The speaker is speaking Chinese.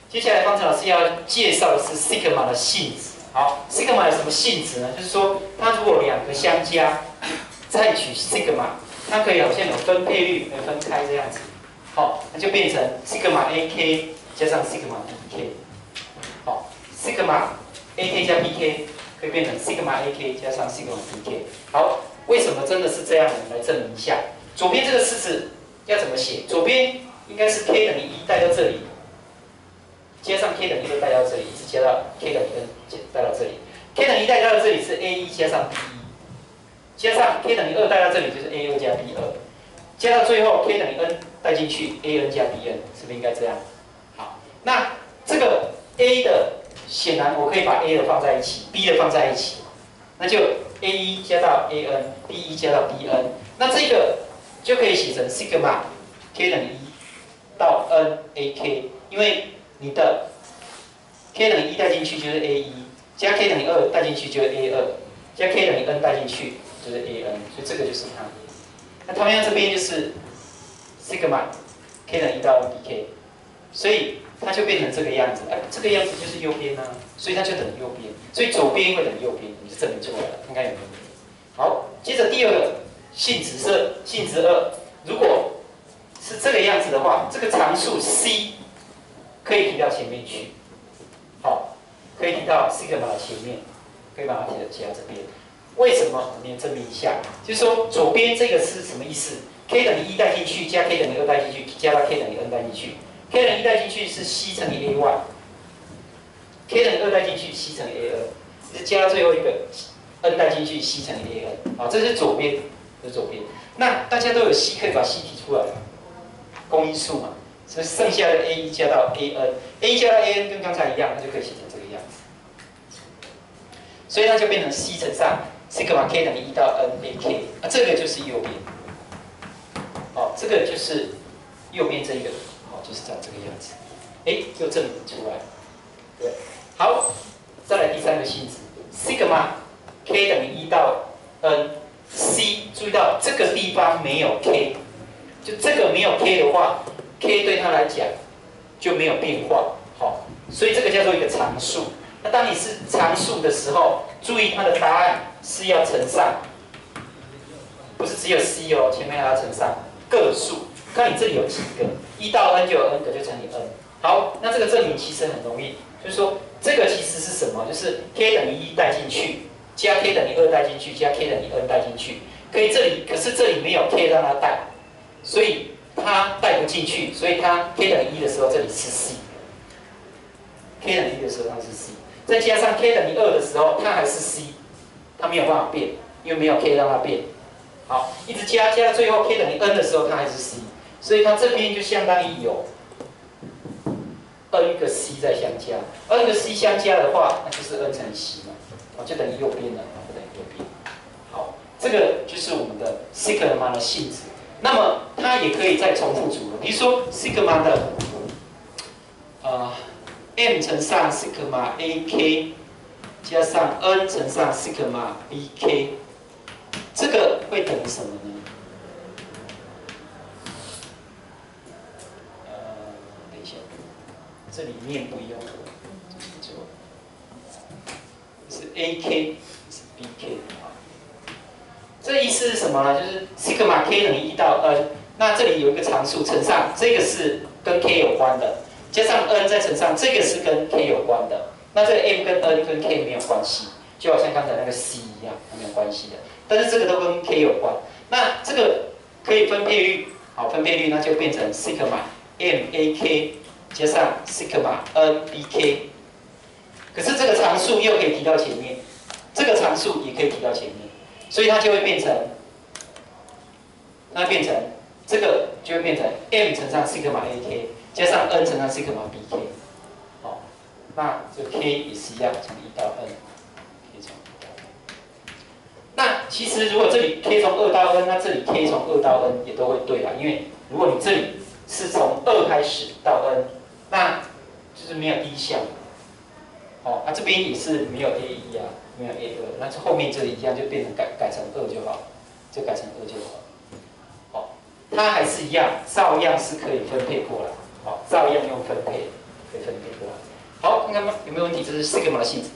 接下来方程老师要介绍的是 sigma 的性质。好 ，sigma 有什么性质呢？就是说，它如果两个相加，再取 sigma， 它可以好像有分配率而分开这样子。好，那就变成 sigma ak 加上 sigma bk。好 ，sigma ak 加 bk 可以变成 sigma ak 加上 sigma bk。好，为什么真的是这样呢？来证明一下。左边这个式子要怎么写？左边应该是 k 等于1带到这里。加上 k 等于2带到这里，一直加到 k 等于 n 带到这里。k 等于1带到这里是 a1 加上 b1， 加上 k 等于2带到这里就是 a2 加 b2， 加到最后 k 等于 n 带进去 an 加 bn， 是不是应该这样？好，那这个 a 的显然我可以把 a 的放在一起 ，b 的放在一起，那就 a1 加到 an，b1 加到 bn， 那这个就可以写成 sigma k 等于1到 n ak， 因为你的 k 等于1带进去就是 a1， 加 k 等于2带进去就是 a2， 加 k 等于 n 带进去就是 an， 所以这个就是它。那同样这边就是 sigma k 等于1到 bk， 所以它就变成这个样子。这个样子就是右边啊，所以它就等于右边，所以左边会等于右边，你就证明出来了，看看有没有问题。好，接着第二个性质是性质2，如果是这个样子的话，这个常数 c 可以提到前面去，好，可以提到 sigma 的前面，可以把它写到这边。为什么？我们也证明一下，就是说左边这个是什么意思 ？k 等于1带进去，加 k 等于2带进去，加到 k 等于 n 带进去。k 等于1带进去是 c 乘以 a1，k 等于2带进去 c 乘以 a2， 是加到最后一个 n 带进去 c 乘以 an。好，这是左边，这是左边。那大家都有 c， 可以把 c 提出来，公因数嘛。所以剩下的 a1 加到 an，a 加到 an 跟刚才一样，它就可以写成这个样子。所以它就变成 c 乘上 sigma k 等于1到 n ak， 这个就是右边。好，这个就是右边这一个，好，就是长这个样子。又证明出来了。对，好，再来第三个性质 ，sigma k 等于1到 n，c 注意到这个地方没有 k， 就这个没有 k 的话。k 对它来讲就没有变化，好，所以这个叫做一个常数。那当你是常数的时候，注意它的答案是要乘上，不是只有 c 哦，前面还要乘上个数。看你这里有几个，1到 n 就有 n 个，就乘以 n。好，那这个证明其实很容易，就是说这个其实是什么？就是 k 等于1带进去，加 k 等于2带进去，加 k 等于 n 带进去。可是这里没有 k 让它带，所以它带不进去，所以它 k 等于1的时候，这里是 c。k 等于1的时候，它是 c。再加上 k 等于2的时候，它还是 c， 它没有办法变，因为没有 k 让它变。好，一直加到最后 k 等于 n 的时候，它还是 c， 所以它这边就相当于有 n 个 c 在相加。n 个 c 相加的话，那就是 n 乘以 c 嘛，就等于右边了，就等于右边。好，这个就是我们的 sigma 的性质。那么它也可以再重复组了，比如说 sigma 的m 乘上 sigma ak 加上 n 乘上 sigma bk， 这个会等于什么呢？等一下，这里面不用，是 ak 是 bk。这意思是什么呢？就是 sigma k 等于1到 n， 那这里有一个常数乘上，这个是跟 k 有关的，加上 n 再乘上，这个是跟 k 有关的。那这个 m 跟 n 跟 k 没有关系，就好像刚才那个 c 一样，没有关系的。但是这个都跟 k 有关。那这个可以分配率，好，分配率那就变成 sigma m ak 加上 sigma n bk。可是这个常数又可以提到前面，这个常数也可以提到前面。所以它就会变成，这个就会变成 m 乘上 sigma ak 加上 n 乘上 sigma bk， 好，那这 k 也是一样，从1到 n， k 从1到 n。那其实如果这里 k 从2到 n， 那这里 k 从2到 n 也都会对啦，因为如果你这里是从2开始到 n， 那就是没有第一项，好，这边也是没有 a1啊。没有 a2， 那后面这里一样就变成改成2就好，就改成2就好。好，它还是一样，照样是可以分配过来，好，照样用分配，可以分配过来。应该有没有问题？这是 sigma 的性质。